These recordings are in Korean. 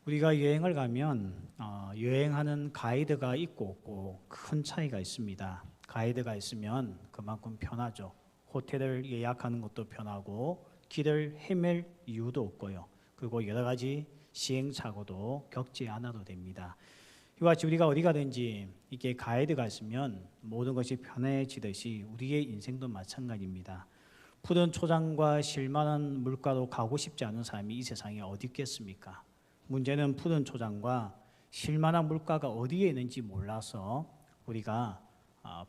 우리가 여행을 가면 여행하는 가이드가 있고 없고 큰 차이가 있습니다. 가이드가 있으면 그만큼 편하죠. 호텔을 예약하는 것도 편하고 길을 헤맬 이유도 없고요. 그리고 여러 가지 시행착오도 겪지 않아도 됩니다. 이와 같이 우리가 어디 가든지 이게 가이드가 있으면 모든 것이 편해지듯이 우리의 인생도 마찬가지입니다. 푸른 초장과 실만한 물가로 가고 싶지 않은 사람이 이 세상에 어디 있겠습니까? 문제는 푸른 초장과 실만한 물가가 어디에 있는지 몰라서 우리가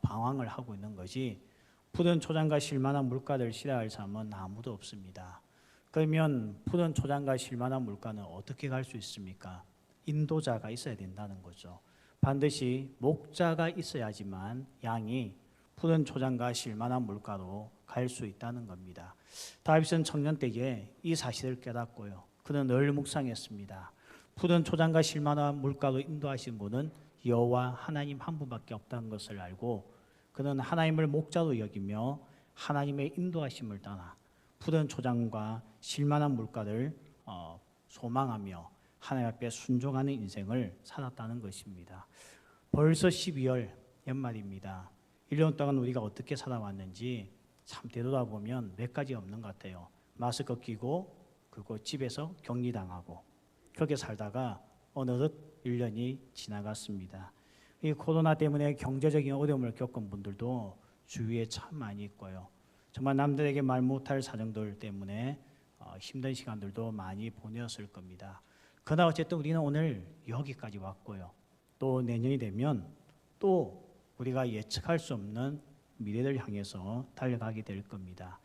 방황을 하고 있는 것이, 푸른 초장과 실만한 물가를 싫어할 사람은 아무도 없습니다. 그러면 푸른 초장과 실만한 물가는 어떻게 갈 수 있습니까? 인도자가 있어야 된다는 거죠. 반드시 목자가 있어야지만 양이 푸른 초장과 실만한 물가로 갈 수 있다는 겁니다. 다윗은 청년 때에 이 사실을 깨닫고요. 그는 늘 묵상했습니다. 푸른 초장과 실만한 물가로 인도하신 분은 여호와 하나님 한 분밖에 없다는 것을 알고 그는 하나님을 목자로 여기며 하나님의 인도하심을 따라 푸른 초장과 실만한 물가를 소망하며 하나님 앞에 순종하는 인생을 살았다는 것입니다. 벌써 12월 연말입니다. 1년 동안 우리가 어떻게 살아왔는지 참 되돌아보면 몇 가지 없는 것 같아요. 마스크 끼고 그리고 집에서 격리당하고 그렇게 살다가 어느덧 1년이 지나갔습니다. 이 코로나 때문에 경제적인 어려움을 겪은 분들도 주위에 참 많이 있고요. 정말 남들에게 말 못할 사정들 때문에 힘든 시간들도 많이 보내었을 겁니다. 그러나 어쨌든 우리는 오늘 여기까지 왔고요. 또 내년이 되면 또 우리가 예측할 수 없는 미래를 향해서 달려가게 될 겁니다.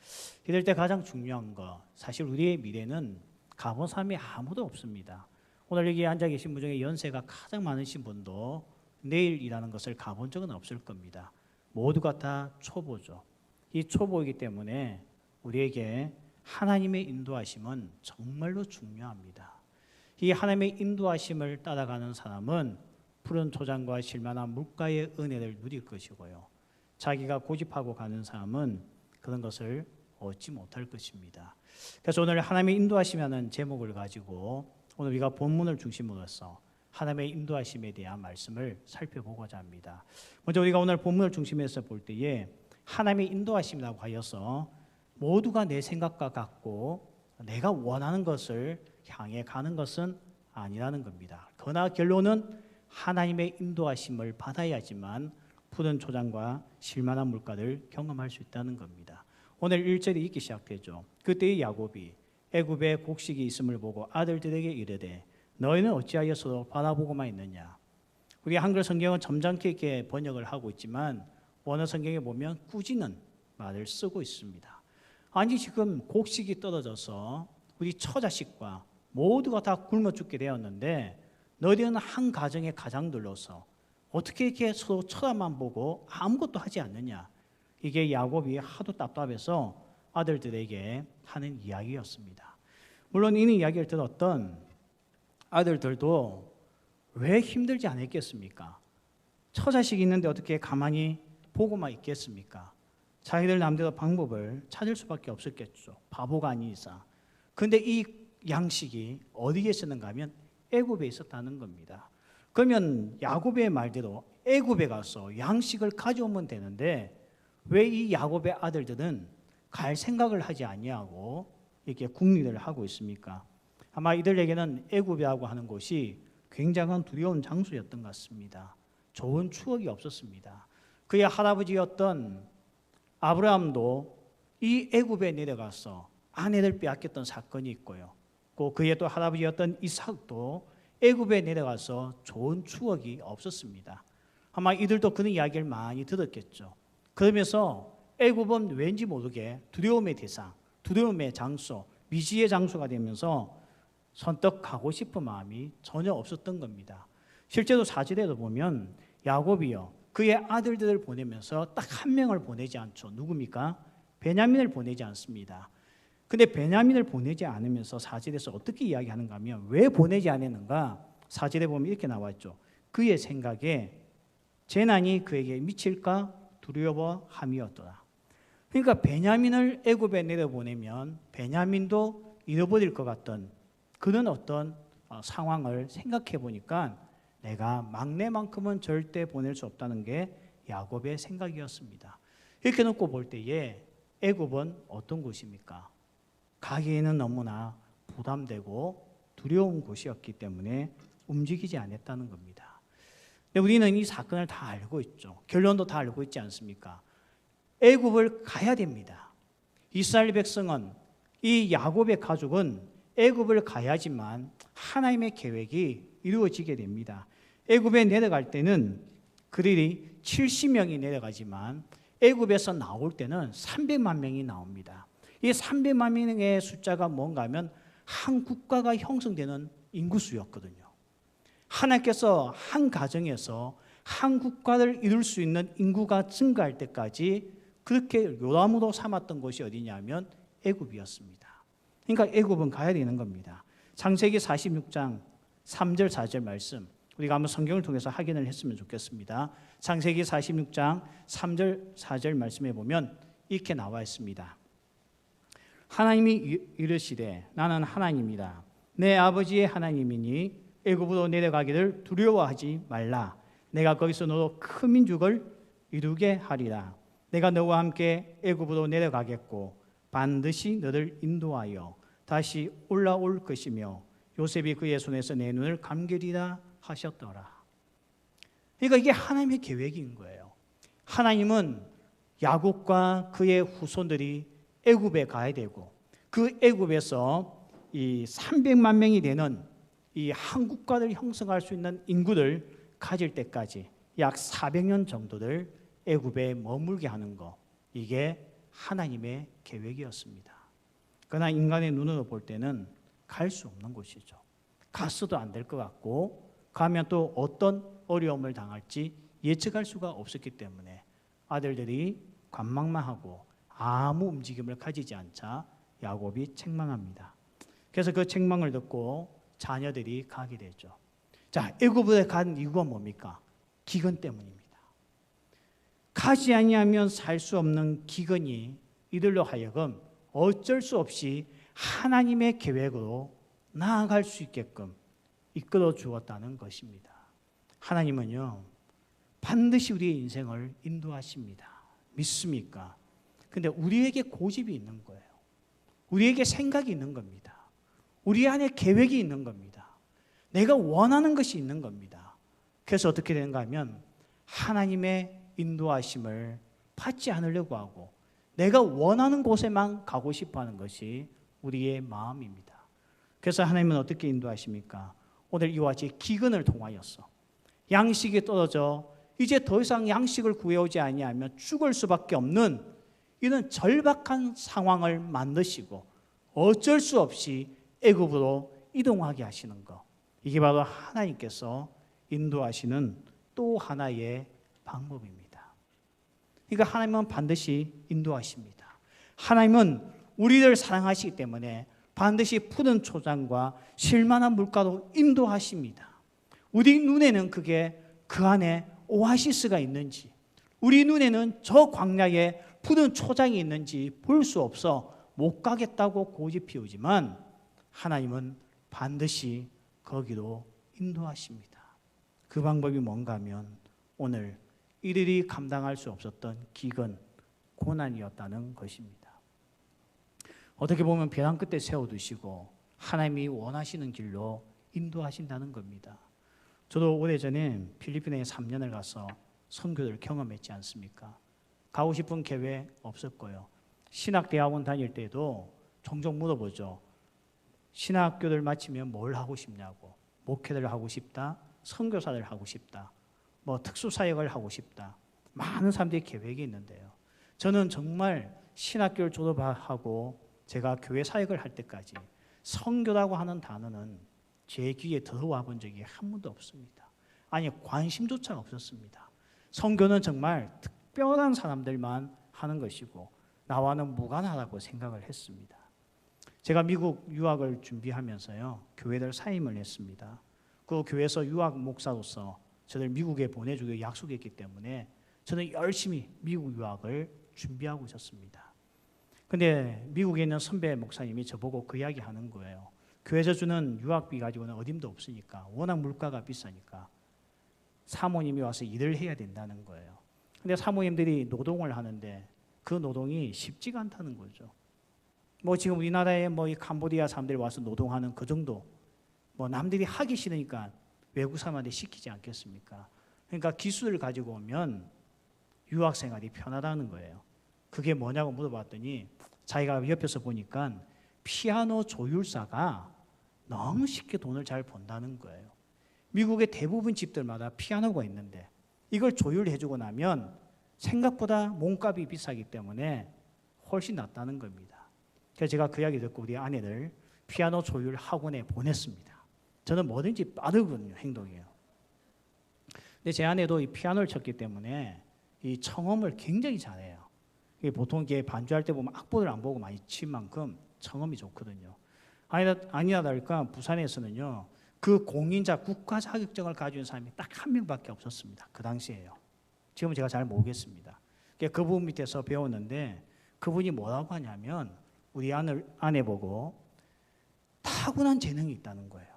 이럴 때 가장 중요한 거, 사실 우리의 미래는 가본 사람이 아무도 없습니다. 오늘 여기 앉아 계신 분 중에 연세가 가장 많으신 분도 내일이라는 것을 가본 적은 없을 겁니다. 모두가 다 초보죠. 이 초보이기 때문에 우리에게 하나님의 인도하심은 정말로 중요합니다. 이 하나님의 인도하심을 따라가는 사람은 푸른 초장과 실만한 물가의 은혜를 누릴 것이고요. 자기가 고집하고 가는 사람은 그런 것을 얻지 못할 것입니다. 그래서 오늘 하나님의 인도하심이라는 제목을 가지고 오늘 우리가 본문을 중심으로서 하나님의 인도하심에 대한 말씀을 살펴보고자 합니다. 먼저 우리가 오늘 본문을 중심에서 볼 때에 하나님의 인도하심이라고 하여서 모두가 내 생각과 같고 내가 원하는 것을 향해 가는 것은 아니라는 겁니다. 그러나 결론은 하나님의 인도하심을 받아야지만 푸른 초장과 실만한 물가를 경험할 수 있다는 겁니다. 오늘 1절이 이렇게 시작되죠. 그때의 야곱이 애굽에 곡식이 있음을 보고 아들들에게 이르되 너희는 어찌하여 서로 바라보고만 있느냐. 우리 한글 성경은 점잖게 이렇게 번역을 하고 있지만 원어 성경에 보면 꾸짖는 말을 쓰고 있습니다. 아니 지금 곡식이 떨어져서 우리 처자식과 모두가 다 굶어 죽게 되었는데 너희들은 한 가정의 가장들로서 어떻게 이렇게 서로 쳐다만 보고 아무것도 하지 않느냐. 이게 야곱이 하도 답답해서 아들들에게 하는 이야기였습니다. 물론 이는 이야기를 들었던 아들들도 왜 힘들지 않았겠습니까? 처자식이 있는데 어떻게 가만히 보고만 있겠습니까? 자기들 남대로 방법을 찾을 수밖에 없었겠죠. 바보가 아닌 이상. 그런데 이 양식이 어디에 있었는가 하면 애굽에 있었다는 겁니다. 그러면 야곱의 말대로 애굽에 가서 양식을 가져오면 되는데 왜 이 야곱의 아들들은 갈 생각을 하지 아니하고 이렇게 궁리를 하고 있습니까? 아마 이들에게는 애굽이라고 하는 곳이 굉장한 두려운 장소였던 것 같습니다. 좋은 추억이 없었습니다. 그의 할아버지였던 아브라함도 이 애굽에 내려가서 아내를 빼앗겼던 사건이 있고요. 또 그의 또 할아버지였던 이삭도 애굽에 내려가서 좋은 추억이 없었습니다. 아마 이들도 그런 이야기를 많이 들었겠죠. 그러면서 애굽은 왠지 모르게 두려움의 대상, 두려움의 장소, 미지의 장소가 되면서 선뜻 가고 싶은 마음이 전혀 없었던 겁니다. 실제로 사절에도 보면 야곱이요 그의 아들들을 보내면서 딱 한 명을 보내지 않죠. 누굽니까? 베냐민을 보내지 않습니다. 근데 베냐민을 보내지 않으면서 사절에서 어떻게 이야기하는가 하면 왜 보내지 않았는가? 사절에 보면 이렇게 나와 있죠. 그의 생각에 재난이 그에게 미칠까 두려워함이었더라. 그러니까 베냐민을 애굽에 내려보내면 베냐민도 잃어버릴 것 같던 그런 어떤 상황을 생각해 보니까 내가 막내만큼은 절대 보낼 수 없다는 게 야곱의 생각이었습니다. 이렇게 놓고 볼 때에 애굽은 어떤 곳입니까? 가기에는 너무나 부담되고 두려운 곳이었기 때문에 움직이지 않았다는 겁니다. 근데 우리는 이 사건을 다 알고 있죠. 결론도 다 알고 있지 않습니까? 애굽을 가야 됩니다. 이스라엘 백성은, 이 야곱의 가족은 애굽을 가야지만 하나님의 계획이 이루어지게 됩니다. 애굽에 내려갈 때는 그들이 70명이 내려가지만 애굽에서 나올 때는 300만 명이 나옵니다. 이 300만 명의 숫자가 뭔가 하면 한 국가가 형성되는 인구수였거든요. 하나님께서 한 가정에서 한 국가를 이룰 수 있는 인구가 증가할 때까지 그렇게 요람으로 삼았던 곳이 어디냐면 애굽이었습니다. 그러니까 애굽은 가야 되는 겁니다. 창세기 46장 3절 4절 말씀 우리가 한번 성경을 통해서 확인을 했으면 좋겠습니다. 창세기 46장 3절 4절 말씀에 보면 이렇게 나와 있습니다. 하나님이 이르시되 나는 하나님이다. 내 아버지의 하나님이니 애굽으로 내려가기를 두려워하지 말라. 내가 거기서 너로 큰 민족을 이루게 하리라. 내가 너와 함께 애굽으로 내려가겠고 반드시 너를 인도하여 다시 올라올 것이며 요셉이 그의 손에서 내 눈을 감기리라 하셨더라. 그러니까 이게 하나님의 계획인 거예요. 하나님은 야곱과 그의 후손들이 애굽에 가야 되고 그 애굽에서 이 300만 명이 되는 이 한 국가를 형성할 수 있는 인구를 가질 때까지 약 400년 정도를 애굽에 머물게 하는 거, 이게 하나님의 계획이었습니다. 그러나 인간의 눈으로 볼 때는 갈 수 없는 곳이죠. 갔어도 안 될 것 같고 가면 또 어떤 어려움을 당할지 예측할 수가 없었기 때문에 아들들이 관망만 하고 아무 움직임을 가지지 않자 야곱이 책망합니다. 그래서 그 책망을 듣고 자녀들이 가게 되죠. 자, 애굽에 간 이유가 뭡니까? 기근 때문입니다. 가지 아니하면 살 수 없는 기근이 이들로 하여금 어쩔 수 없이 하나님의 계획으로 나아갈 수 있게끔 이끌어 주었다는 것입니다. 하나님은요, 반드시 우리의 인생을 인도하십니다. 믿습니까? 근데 우리에게 고집이 있는 거예요. 우리에게 생각이 있는 겁니다. 우리 안에 계획이 있는 겁니다. 내가 원하는 것이 있는 겁니다. 그래서 어떻게 되는가 하면 하나님의 인도하심을 받지 않으려고 하고 내가 원하는 곳에만 가고 싶어 하는 것이 우리의 마음입니다. 그래서 하나님은 어떻게 인도하십니까? 오늘 이와 같이 기근을 통하여서 양식이 떨어져 이제 더 이상 양식을 구해오지 아니하면 죽을 수밖에 없는 이런 절박한 상황을 만드시고 어쩔 수 없이 애굽으로 이동하게 하시는 것, 이게 바로 하나님께서 인도하시는 또 하나의 방법입니다. 그러니까 하나님은 반드시 인도하십니다. 하나님은 우리를 사랑하시기 때문에 반드시 푸른 초장과 실만한 물가로 인도하십니다. 우리 눈에는 그게 그 안에 오아시스가 있는지, 우리 눈에는 저 광야에 푸른 초장이 있는지 볼 수 없어 못 가겠다고 고집 피우지만 하나님은 반드시 거기로 인도하십니다. 그 방법이 뭔가 하면 오늘 이들이 감당할 수 없었던 기근, 고난이었다는 것입니다. 어떻게 보면 벼랑 끝에 세워두시고 하나님이 원하시는 길로 인도하신다는 겁니다. 저도 오래전에 필리핀에 3년을 가서 선교를 경험했지 않습니까? 가고 싶은 계획 없었고요. 신학대학원 다닐 때도 종종 물어보죠. 신학교를 마치면 뭘 하고 싶냐고. 목회를 하고 싶다, 선교사를 하고 싶다, 뭐 특수사역을 하고 싶다. 많은 사람들이 계획이 있는데요. 저는 정말 신학교를 졸업하고 제가 교회 사역을 할 때까지 선교라고 하는 단어는 제 귀에 들어와 본 적이 한 번도 없습니다. 아니, 관심조차 없었습니다. 선교는 정말 특별한 사람들만 하는 것이고 나와는 무관하다고 생각을 했습니다. 제가 미국 유학을 준비하면서요, 교회를 사임을 했습니다. 그 교회에서 유학 목사로서 저를 미국에 보내주기로 약속했기 때문에 저는 열심히 미국 유학을 준비하고 있었습니다. 근데 미국에 있는 선배 목사님이 저보고 그 이야기 하는 거예요. 교회에서 주는 유학비 가지고는 어림도 없으니까 워낙 물가가 비싸니까 사모님이 와서 일을 해야 된다는 거예요. 근데 사모님들이 노동을 하는데 그 노동이 쉽지가 않다는 거죠. 뭐 지금 우리나라에 뭐 이 캄보디아 사람들이 와서 노동하는 그 정도, 뭐 남들이 하기 싫으니까 외국 사람한테 시키지 않겠습니까? 그러니까 기술을 가지고 오면 유학 생활이 편하다는 거예요. 그게 뭐냐고 물어봤더니 자기가 옆에서 보니까 피아노 조율사가 너무 쉽게 돈을 잘 번다는 거예요. 미국의 대부분 집들마다 피아노가 있는데 이걸 조율해주고 나면 생각보다 몸값이 비싸기 때문에 훨씬 낫다는 겁니다. 그래서 제가 그 이야기 듣고 우리 아내를 피아노 조율 학원에 보냈습니다. 저는 뭐든지 빠르거든요, 행동이에요. 근데 제 아내도 이 피아노를 쳤기 때문에 이 청음을 굉장히 잘해요. 보통 이게 반주할 때 보면 악보를 안 보고 많이 친 만큼 청음이 좋거든요. 아니나 다를까 부산에서는요, 그 공인자 국가 자격증을 가진 사람이 딱 한 명밖에 없었습니다. 그 당시에요. 지금은 제가 잘 모르겠습니다. 그분 밑에서 배웠는데 그분이 뭐라고 하냐면 우리 아내 보고 타고난 재능이 있다는 거예요.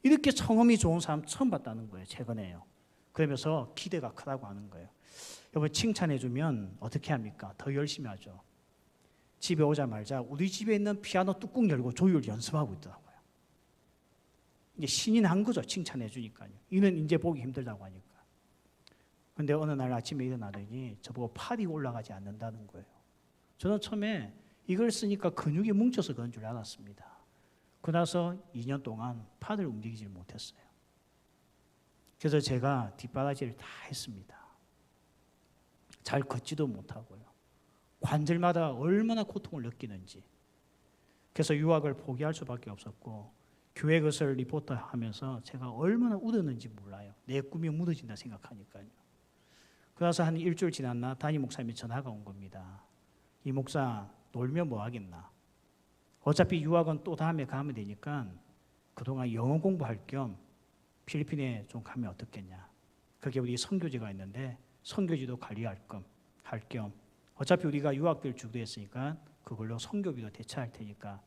이렇게 청음이 좋은 사람 처음 봤다는 거예요. 최근에요. 그러면서 기대가 크다고 하는 거예요. 여러분 칭찬해주면 어떻게 합니까? 더 열심히 하죠. 집에 오자마자 우리 집에 있는 피아노 뚜껑 열고 조율 연습하고 있더라고요. 이게 신이 난 거죠. 칭찬해 주니까요. 이는 이제 보기 힘들다고 하니까. 근데 어느 날 아침에 일어나더니 저보고 팔이 올라가지 않는다는 거예요. 저는 처음에 이걸 쓰니까 근육이 뭉쳐서 그런 줄 알았습니다. 그러나서 2년 동안 팔을 움직이지 못했어요. 그래서 제가 뒷바라지를 다 했습니다. 잘 걷지도 못하고요. 관절마다 얼마나 고통을 느끼는지. 그래서 유학을 포기할 수밖에 없었고 교회 것을 리포터 하면서 제가 얼마나 울었는지 몰라요. 내 꿈이 무너진다 생각하니까요. 그래서 한 일주일 지났나 담임 목사님이 전화가 온 겁니다. 이 목사 놀면 뭐 하겠나. 어차피 유학은 또 다음에 가면 되니까 그동안 영어 공부할 겸 필리핀에 좀 가면 어떻겠냐. 그게 우리 선교지가 있는데 선교지도 관리할 겸 어차피 우리가 유학비를 주기로 했으니까 그걸로 선교비도 대체할 테니까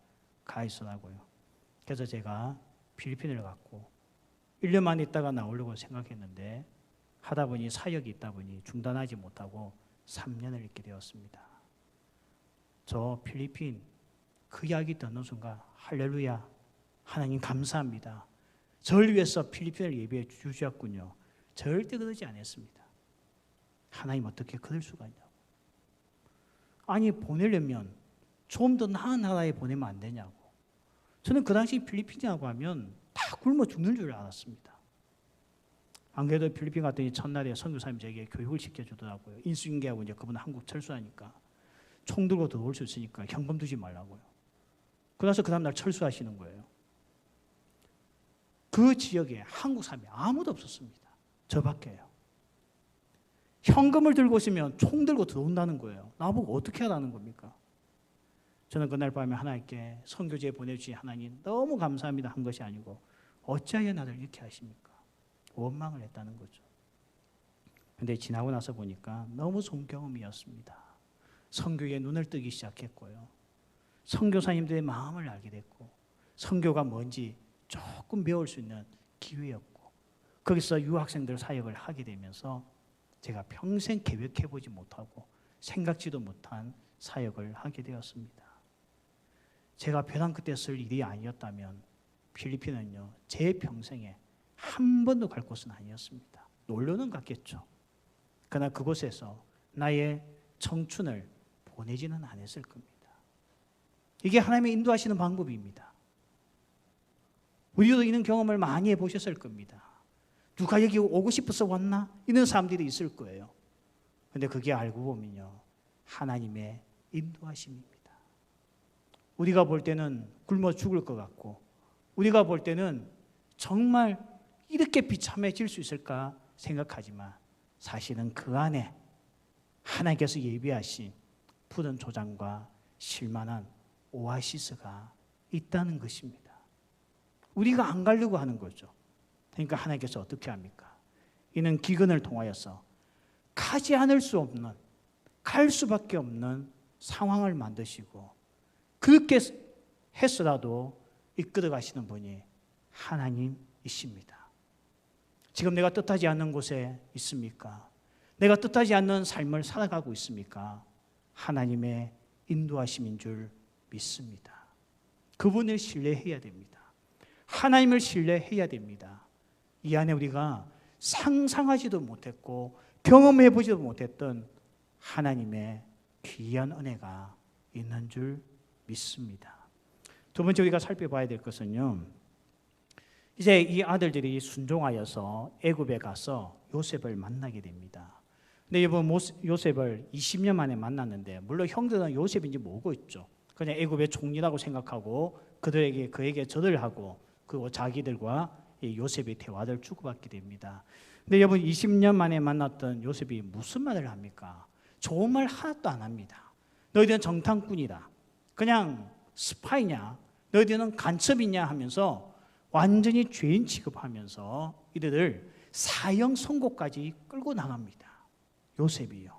가 있으라고요. 그래서 제가 필리핀을 갔고 1년만 있다가 나오려고 생각했는데 하다 보니 사역이 있다 보니 중단하지 못하고 3년을 있게 되었습니다. 저 필리핀 그 이야기 듣는 순간 할렐루야 하나님 감사합니다. 저를 위해서 필리핀을 예배해 주셨군요. 절대 그러지 않았습니다. 하나님 어떻게 그럴 수가 있냐고. 아니 보내려면 좀 더 나은 나라에 보내면 안 되냐고. 저는 그 당시 필리핀이라고 하면 다 굶어 죽는 줄 알았습니다. 안 그래도 필리핀 갔더니 첫날에 선교사님이 제게 교육을 시켜주더라고요. 인수인계하고 이제 그분은 한국 철수하니까 총 들고 들어올 수 있으니까 현금 두지 말라고요. 그래서 그 다음날 철수하시는 거예요. 그 지역에 한국 사람이 아무도 없었습니다. 저밖에요. 현금을 들고 있으면 총 들고 들어온다는 거예요. 나보고 어떻게 하라는 겁니까? 저는 그날 밤에 하나님께 선교지에 보내주신 하나님 너무 감사합니다 한 것이 아니고 어찌하여 나를 이렇게 하십니까? 원망을 했다는 거죠. 그런데 지나고 나서 보니까 너무 좋은 경험이었습니다. 선교에 눈을 뜨기 시작했고요. 선교사님들의 마음을 알게 됐고 선교가 뭔지 조금 배울 수 있는 기회였고 거기서 유학생들 사역을 하게 되면서 제가 평생 계획해보지 못하고 생각지도 못한 사역을 하게 되었습니다. 제가 벼랑 끝에 쓸 일이 아니었다면 필리핀은요 제 평생에 한 번도 갈 곳은 아니었습니다. 놀러는 갔겠죠. 그러나 그곳에서 나의 청춘을 보내지는 않았을 겁니다. 이게 하나님의 인도하시는 방법입니다. 우리도 이런 경험을 많이 해보셨을 겁니다. 누가 여기 오고 싶어서 왔나? 이런 사람들이 있을 거예요. 그런데 그게 알고 보면요 하나님의 인도하심입니다. 우리가 볼 때는 굶어 죽을 것 같고 우리가 볼 때는 정말 이렇게 비참해질 수 있을까 생각하지만 사실은 그 안에 하나님께서 예비하신 푸른 조장과 쉴만한 오아시스가 있다는 것입니다. 우리가 안 가려고 하는 거죠. 그러니까 하나님께서 어떻게 합니까? 이는 기근을 통하여서 가지 않을 수 없는 갈 수밖에 없는 상황을 만드시고 그렇게 했으라도 이끌어 가시는 분이 하나님이십니다. 지금 내가 뜻하지 않는 곳에 있습니까? 내가 뜻하지 않는 삶을 살아가고 있습니까? 하나님의 인도하심인 줄 믿습니다. 그분을 신뢰해야 됩니다. 하나님을 신뢰해야 됩니다. 이 안에 우리가 상상하지도 못했고 경험해보지도 못했던 하나님의 귀한 은혜가 있는 줄 믿습니다. 두 번째 우리가 살펴봐야 될 것은요, 이제 이 아들들이 순종하여서 애굽에 가서 요셉을 만나게 됩니다. 근데 이번 요셉을 20년 만에 만났는데, 물론 형들은 요셉인지 모르고 있죠. 그냥 애굽의 총리라고 생각하고 그에게 절을 하고, 그리고 자기들과 이 요셉의 대화를 주고받게 됩니다. 근데 여러분, 20년 만에 만났던 요셉이 무슨 말을 합니까? 좋은 말 하나도 안 합니다. 너희들은 정탐꾼이다, 그냥 스파이냐, 너희들은 간첩이냐 하면서 완전히 죄인 취급하면서 이들을 사형 선고까지 끌고 나갑니다. 요셉이요.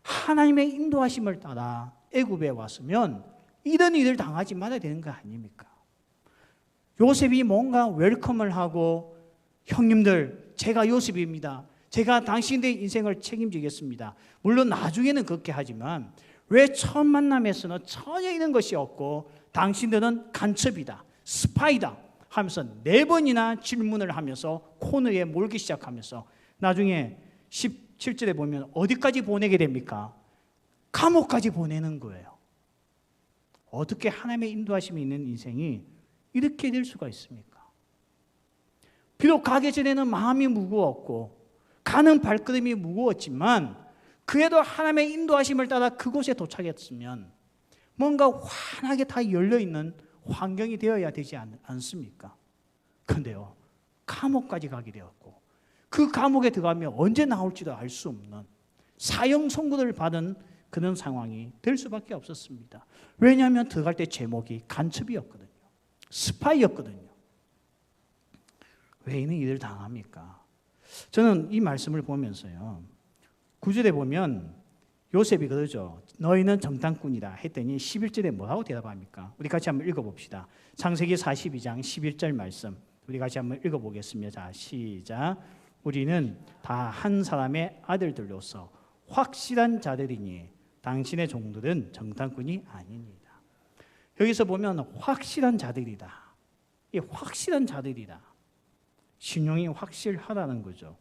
하나님의 인도하심을 따라 애굽에 왔으면 이런 일을 당하지 말아야 되는 거 아닙니까? 요셉이 뭔가 웰컴을 하고, 형님들, 제가 요셉입니다. 제가 당신들의 인생을 책임지겠습니다. 물론 나중에는 그렇게 하지만 왜 첫 만남에서는 전혀 이런 것이 없고 당신들은 간첩이다, 스파이다 하면서 4번이나 질문을 하면서 코너에 몰기 시작하면서 나중에 17절에 보면 어디까지 보내게 됩니까? 감옥까지 보내는 거예요. 어떻게 하나님의 인도하심이 있는 인생이 이렇게 될 수가 있습니까? 비록 가기 전에는 마음이 무거웠고 가는 발걸음이 무거웠지만 그래도 하나님의 인도하심을 따라 그곳에 도착했으면 뭔가 환하게 다 열려있는 환경이 되어야 되지 않습니까? 그런데요, 감옥까지 가게 되었고 그 감옥에 들어가면 언제 나올지도 알 수 없는 사형 선고를 받은 그런 상황이 될 수밖에 없었습니다. 왜냐하면 들어갈 때 제목이 간첩이었거든요. 스파이였거든요. 왜 이는 일을 당합니까? 저는 이 말씀을 보면서요, 9절에 보면 요셉이 그러죠. 너희는 정탐꾼이다 했더니 11절에 뭐라고 대답합니까? 우리 같이 한번 읽어봅시다. 창세기 42장 11절 말씀 우리 같이 한번 읽어보겠습니다. 자, 시작. 우리는 다 한 사람의 아들들로서 확실한 자들이니 당신의 종들은 정탐꾼이 아닙니다. 여기서 보면 확실한 자들이다. 이 확실한 자들이다. 신용이 확실하다는 거죠.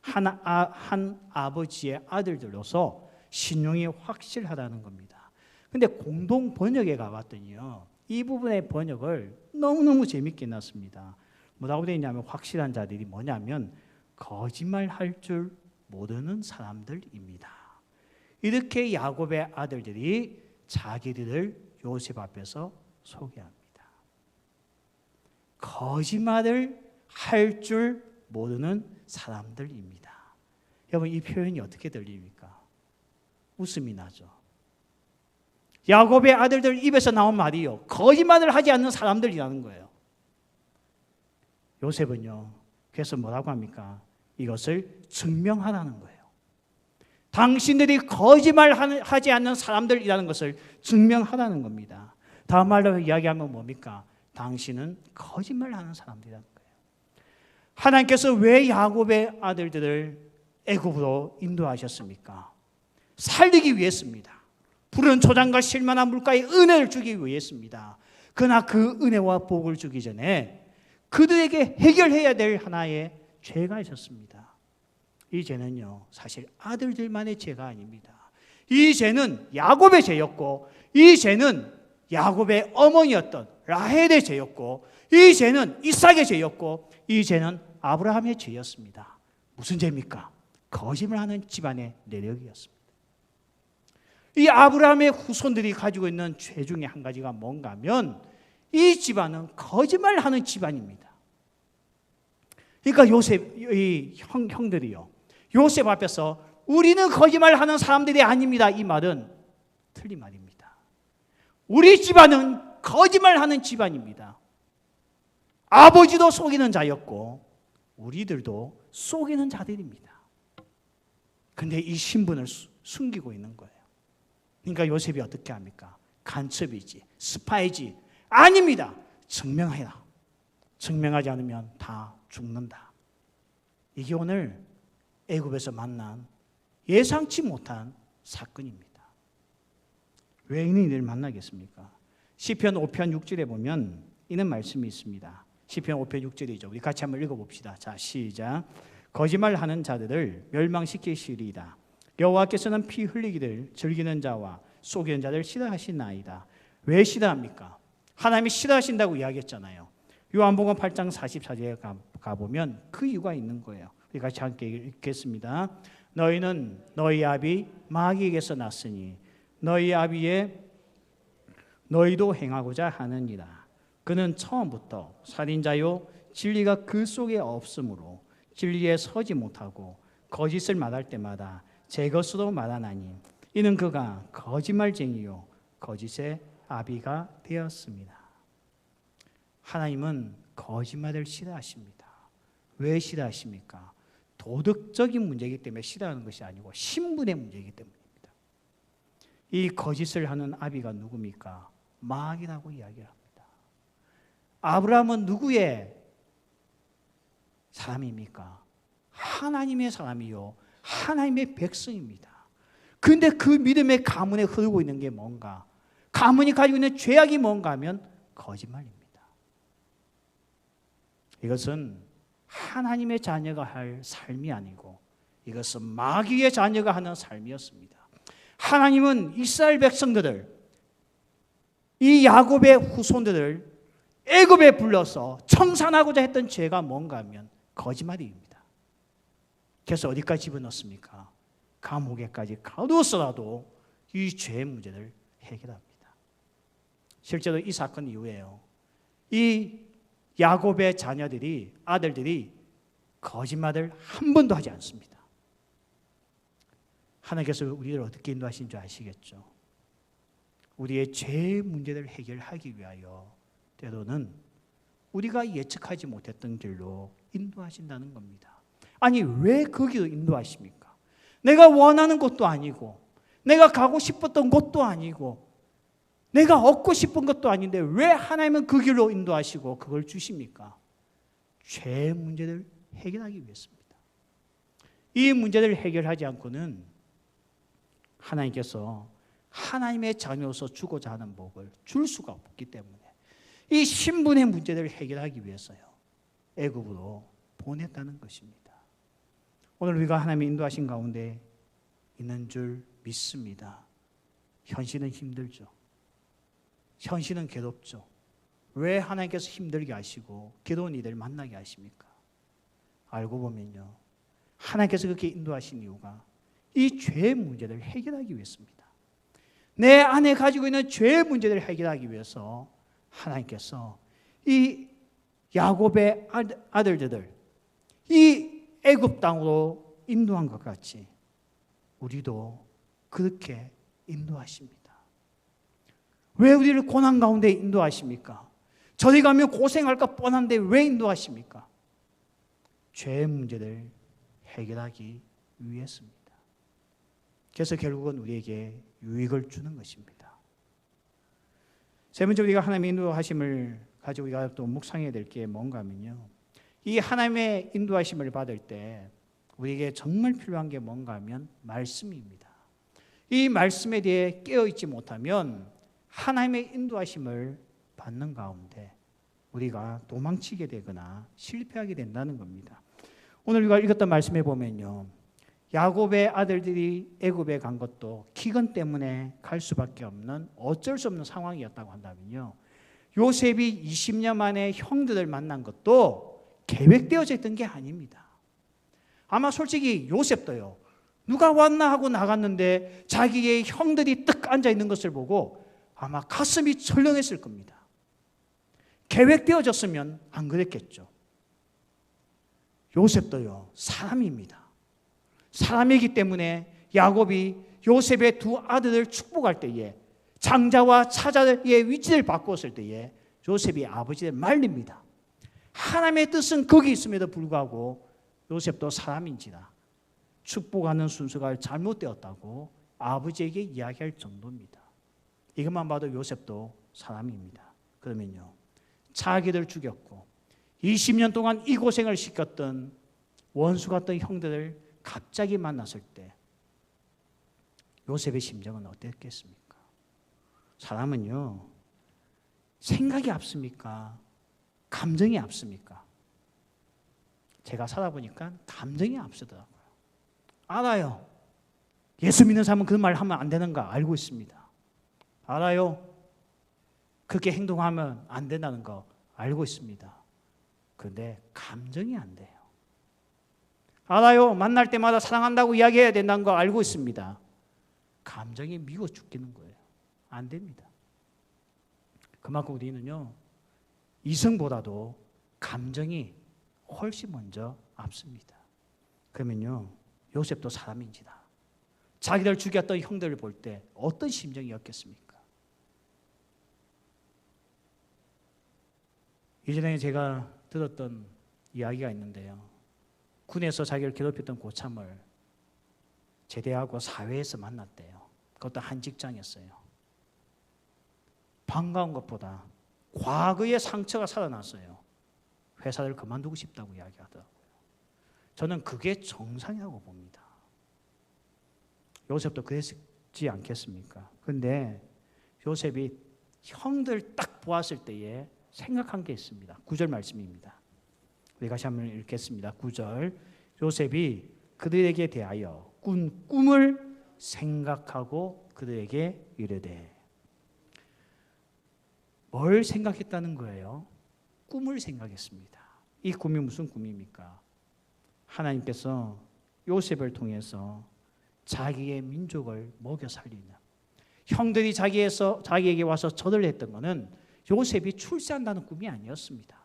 한 아버지의 아들들로서 신용이 확실하다는 겁니다. 근데 공동 번역에 가봤더니요, 이 부분의 번역을 너무너무 재밌게 놨습니다. 뭐라고 되어 있냐면 확실한 자들이 뭐냐면 거짓말할 줄 모르는 사람들입니다. 이렇게 야곱의 아들들이 자기들을 요셉 앞에서 소개합니다. 거짓말을 할 줄 모르는 사람들입니다. 여러분, 이 표현이 어떻게 들립니까? 웃음이 나죠. 야곱의 아들들 입에서 나온 말이요, 거짓말을 하지 않는 사람들이라는 거예요. 요셉은요, 그래서 뭐라고 합니까? 이것을 증명하라는 거예요. 당신들이 거짓말하지 않는 사람들이라는 것을 증명하라는 겁니다. 다음 말로 이야기하면 뭡니까? 당신은 거짓말하는 사람들이라는 거예요. 하나님께서 왜 야곱의 아들들을 애굽으로 인도하셨습니까? 살리기 위해서입니다. 푸른 초장과 실만한 물가에 은혜를 주기 위해서입니다. 그러나 그 은혜와 복을 주기 전에 그들에게 해결해야 될 하나의 죄가 있었습니다. 이 죄는요, 사실 아들들만의 죄가 아닙니다. 이 죄는 야곱의 죄였고, 이 죄는 야곱의 어머니였던 라헬의 죄였고, 이 죄는 이삭의 죄였고, 이 죄는 아브라함의 죄였습니다. 무슨 죄입니까? 거짓말하는 집안의 내력이었습니다. 이 아브라함의 후손들이 가지고 있는 죄 중에 한 가지가 뭔가 하면 이 집안은 거짓말하는 집안입니다. 그러니까 이 형들이요, 요셉 앞에서 우리는 거짓말하는 사람들이 아닙니다, 이 말은 틀린 말입니다. 우리 집안은 거짓말하는 집안입니다. 아버지도 속이는 자였고 우리들도 속이는 자들입니다. 그런데 이 신분을 숨기고 있는 거예요. 그러니까 요셉이 어떻게 합니까? 간첩이지, 스파이지, 아닙니다. 증명해라. 증명하지 않으면 다 죽는다. 이게 오늘 애굽에서 만난 예상치 못한 사건입니다. 왜 이는 이들을 만나겠습니까? 시편 5편 6절에 보면 이런 말씀이 있습니다. 시편 5편 6절이죠. 우리 같이 한번 읽어봅시다. 자, 시작. 거짓말하는 자들을 멸망시키시리이다. 여호와께서는 피 흘리기를 즐기는 자와 속이는 자들 싫어하시나이다. 왜 싫어합니까? 하나님이 싫어하신다고 이야기했잖아요. 요한복음 8장 44절에 가보면 그 이유가 있는 거예요. 우리 같이 함께 읽겠습니다. 너희는 너희 아비 마귀에게서 났으니 너희 아비의 너희도 행하고자 하느니라. 그는 처음부터 살인자요 진리가 그 속에 없으므로 진리에 서지 못하고 거짓을 말할 때마다 제 것으로 말하나니 이는 그가 거짓말쟁이요 거짓의 아비가 되었습니다. 하나님은 거짓말을 싫어하십니다. 왜 싫어하십니까? 도덕적인 문제이기 때문에 싫어하는 것이 아니고 신분의 문제이기 때문입니다. 이 거짓을 하는 아비가 누굽니까? 마귀라고 이야기합니다. 아브라함은 누구의 사람입니까? 하나님의 사람이요 하나님의 백성입니다. 그런데 그 믿음의 가문에 흐르고 있는 게 뭔가? 가문이 가지고 있는 죄악이 뭔가 하면 거짓말입니다. 이것은 하나님의 자녀가 할 삶이 아니고 이것은 마귀의 자녀가 하는 삶이었습니다. 하나님은 이스라엘 백성들을, 이 야곱의 후손들을 애굽에 불러서 청산하고자 했던 죄가 뭔가 하면 거짓말입니다. 그래서 어디까지 집어넣습니까? 감옥에까지 가두었어라도 이 죄의 문제를 해결합니다. 실제로 이 사건 이후에요, 이 야곱의 자녀들이, 아들들이 거짓말을 한 번도 하지 않습니다. 하나님께서 우리를 어떻게 인도하신 줄 아시겠죠? 우리의 죄의 문제를 해결하기 위하여 때로는 우리가 예측하지 못했던 길로 인도하신다는 겁니다. 아니, 왜 그 길로 인도하십니까? 내가 원하는 것도 아니고 내가 가고 싶었던 곳도 아니고 내가 얻고 싶은 것도 아닌데 왜 하나님은 그 길로 인도하시고 그걸 주십니까? 죄의 문제를 해결하기 위해서입니다. 이 문제를 해결하지 않고는 하나님께서 하나님의 자녀로서 주고자 하는 복을 줄 수가 없기 때문에 이 신분의 문제를 해결하기 위해서요, 애굽으로 보냈다는 것입니다. 오늘 우리가 하나님의 인도하신 가운데 있는 줄 믿습니다. 현실은 힘들죠. 현실은 괴롭죠. 왜 하나님께서 힘들게 하시고 괴로운 이들을 만나게 하십니까? 알고 보면요, 하나님께서 그렇게 인도하신 이유가 이 죄의 문제를 해결하기 위해서입니다. 내 안에 가지고 있는 죄의 문제를 해결하기 위해서 하나님께서 이 야곱의 아들들을 이 애굽 땅으로 인도한 것 같이 우리도 그렇게 인도하십니다. 왜 우리를 고난 가운데 인도하십니까? 저리 가면 고생할까 뻔한데 왜 인도하십니까? 죄의 문제를 해결하기 위해서입니다. 그래서 결국은 우리에게 유익을 주는 것입니다. 세 번째, 우리가 하나님의 인도하심을 가지고 우리가 또 묵상해야 될 게 뭔가 하면요, 이 하나님의 인도하심을 받을 때 우리에게 정말 필요한 게 뭔가 하면 말씀입니다. 이 말씀에 대해 깨어있지 못하면 하나님의 인도하심을 받는 가운데 우리가 도망치게 되거나 실패하게 된다는 겁니다. 오늘 우리가 읽었던 말씀에 보면요, 야곱의 아들들이 애굽에 간 것도 기근 때문에 갈 수밖에 없는 어쩔 수 없는 상황이었다고 한다면요, 요셉이 20년 만에 형들을 만난 것도 계획되어져 있던 게 아닙니다. 아마 솔직히 요셉도요, 누가 왔나 하고 나갔는데 자기의 형들이 뜩 앉아 있는 것을 보고 아마 가슴이 철렁했을 겁니다. 계획되어졌으면 안 그랬겠죠. 요셉도요, 사람입니다. 사람이기 때문에 야곱이 요셉의 두 아들을 축복할 때에, 장자와 차자의 위치를 바꾸었을 때에 요셉이 아버지를 말립니다. 하나님의 뜻은 거기 있음에도 불구하고 요셉도 사람인지라 축복하는 순서가 잘못되었다고 아버지에게 이야기할 정도입니다. 이것만 봐도 요셉도 사람입니다. 그러면요, 자기들 죽였고 20년 동안 이 고생을 시켰던 원수 같던 형들을 갑자기 만났을 때 요셉의 심정은 어땠겠습니까? 사람은요, 생각이 앞섭니까? 감정이 앞섭니까? 제가 살아보니까 감정이 앞서더라고요. 알아요. 예수 믿는 사람은 그 말 하면 안 되는 거 알고 있습니다. 알아요. 그렇게 행동하면 안 된다는 거 알고 있습니다. 그런데 감정이 안 돼요. 알아요. 만날 때마다 사랑한다고 이야기해야 된다는 거 알고 있습니다. 감정이 미워 죽겠는 거예요. 안 됩니다. 그만큼 우리는요, 이성보다도 감정이 훨씬 먼저 앞섭니다. 그러면요, 요셉도 사람인지다. 자기를 죽였던 형들을 볼 때 어떤 심정이었겠습니까? 이전에 제가 들었던 이야기가 있는데요. 군에서 자기를 괴롭혔던 고참을 제대하고 사회에서 만났대요. 그것도 한 직장이었어요. 반가운 것보다 과거의 상처가 살아났어요. 회사를 그만두고 싶다고 이야기하더라고요. 저는 그게 정상이라고 봅니다. 요셉도 그랬지 않겠습니까? 그런데 요셉이 형들 딱 보았을 때에 생각한 게 있습니다. 9절 말씀입니다. 우리 같이 한번 읽겠습니다. 9절. 요셉이 그들에게 대하여 꾼 꿈을 생각하고 그들에게 이르되. 뭘 생각했다는 거예요? 꿈을 생각했습니다. 이 꿈이 무슨 꿈입니까? 하나님께서 요셉을 통해서 자기의 민족을 먹여 살리는, 형들이 자기에게 와서 절을 했던 것은 요셉이 출세한다는 꿈이 아니었습니다.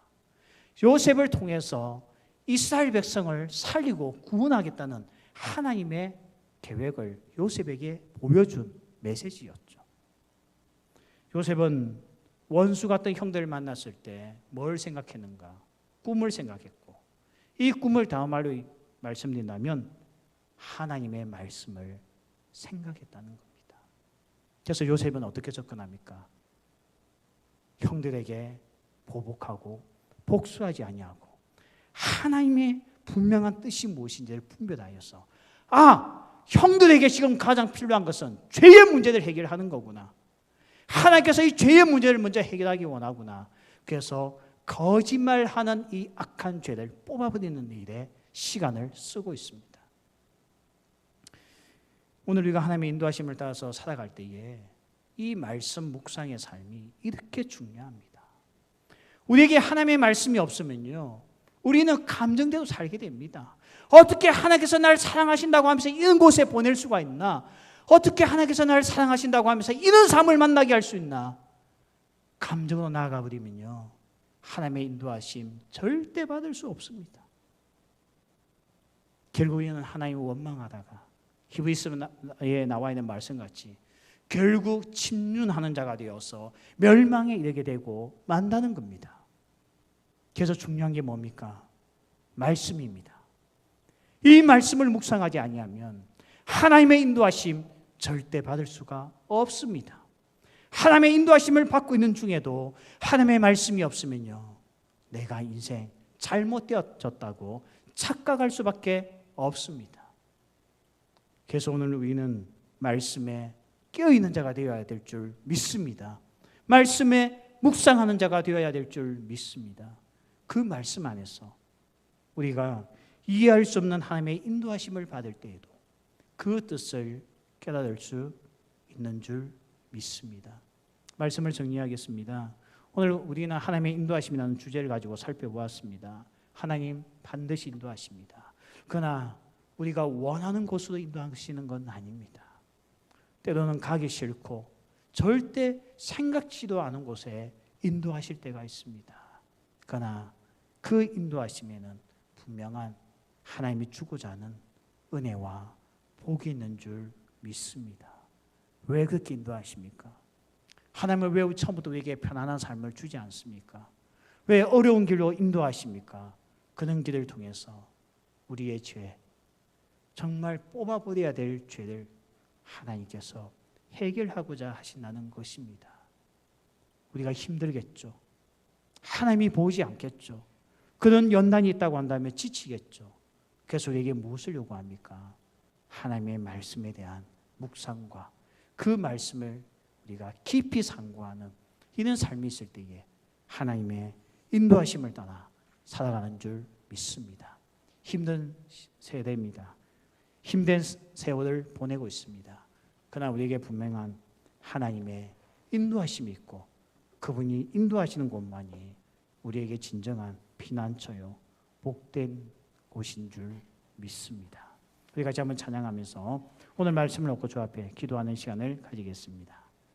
요셉을 통해서 이스라엘 백성을 살리고 구원하겠다는 하나님의 계획을 요셉에게 보여준 메시지였죠. 요셉은 원수 같은 형들을 만났을 때 뭘 생각했는가? 꿈을 생각했고, 이 꿈을 다음 말로 말씀드린다면 하나님의 말씀을 생각했다는 겁니다. 그래서 요셉은 어떻게 접근합니까? 형들에게 보복하고 복수하지 아니하고 하나님의 분명한 뜻이 무엇인지를 분별하여서, 형들에게 지금 가장 필요한 것은 죄의 문제를 해결하는 거구나. 하나님께서 이 죄의 문제를 먼저 해결하기 원하구나. 그래서 거짓말하는 이 악한 죄를 뽑아버리는 일에 시간을 쓰고 있습니다. 오늘 우리가 하나님의 인도하심을 따라서 살아갈 때에 이 말씀 묵상의 삶이 이렇게 중요합니다. 우리에게 하나님의 말씀이 없으면요, 우리는 감정대로 살게 됩니다. 어떻게 하나님께서 나를 사랑하신다고 하면서 이런 곳에 보낼 수가 있나? 어떻게 하나님께서 나를 사랑하신다고 하면서 이런 삶을 만나게 할 수 있나? 감정으로 나아가 버리면요, 하나님의 인도하심 절대 받을 수 없습니다. 결국 우리는 하나님을 원망하다가 히브리서에 나와 있는 말씀같이 결국 침륜하는 자가 되어서 멸망에 이르게 되고 만다는 겁니다. 그래서 중요한 게 뭡니까? 말씀입니다. 이 말씀을 묵상하지 아니하면 하나님의 인도하심 절대 받을 수가 없습니다. 하나님의 인도하심을 받고 있는 중에도 하나님의 말씀이 없으면요, 내가 인생 잘못되어졌다고 착각할 수밖에 없습니다. 그래서 오늘 우리는 말씀에 깨어있는 자가 되어야 될 줄 믿습니다. 말씀에 묵상하는 자가 되어야 될 줄 믿습니다. 그 말씀 안에서 우리가 이해할 수 없는 하나님의 인도하심을 받을 때에도 그 뜻을 깨달을 수 있는 줄 믿습니다. 말씀을 정리하겠습니다. 오늘 우리는 하나님의 인도하심이라는 주제를 가지고 살펴보았습니다. 하나님 반드시 인도하십니다. 그러나 우리가 원하는 곳으로 인도하시는 건 아닙니다. 때로는 가기 싫고 절대 생각지도 않은 곳에 인도하실 때가 있습니다. 그러나 그 인도하심에는 분명한 하나님이 주고자 하는 은혜와 복이 있는 줄 믿습니다. 왜 그렇게 인도하십니까? 하나님은 왜 처음부터 우리에게 편안한 삶을 주지 않습니까? 왜 어려운 길로 인도하십니까? 그런 길을 통해서 우리의 죄, 정말 뽑아버려야 될 죄를 하나님께서 해결하고자 하신다는 것입니다. 우리가 힘들겠죠. 하나님이 보지 않겠죠. 그런 연단이 있다고 한다면 지치겠죠. 그래서 우리에게 무엇을 요구합니까? 하나님의 말씀에 대한 묵상과 그 말씀을 우리가 깊이 상고하는 이런 삶이 있을 때에 하나님의 인도하심을 따라 살아가는 줄 믿습니다. 힘든 세대입니다. 힘든 세월을 보내고 있습니다. 그러나 우리에게 분명한 하나님의 인도하심이 있고 그분이 인도하시는 곳만이 우리에게 진정한 피난처요 복된 곳인 줄 믿습니다. 우리 같이 한번 찬양하면서 오늘 말씀을 놓고 주 앞에 기도하는 시간을 가지겠습니다.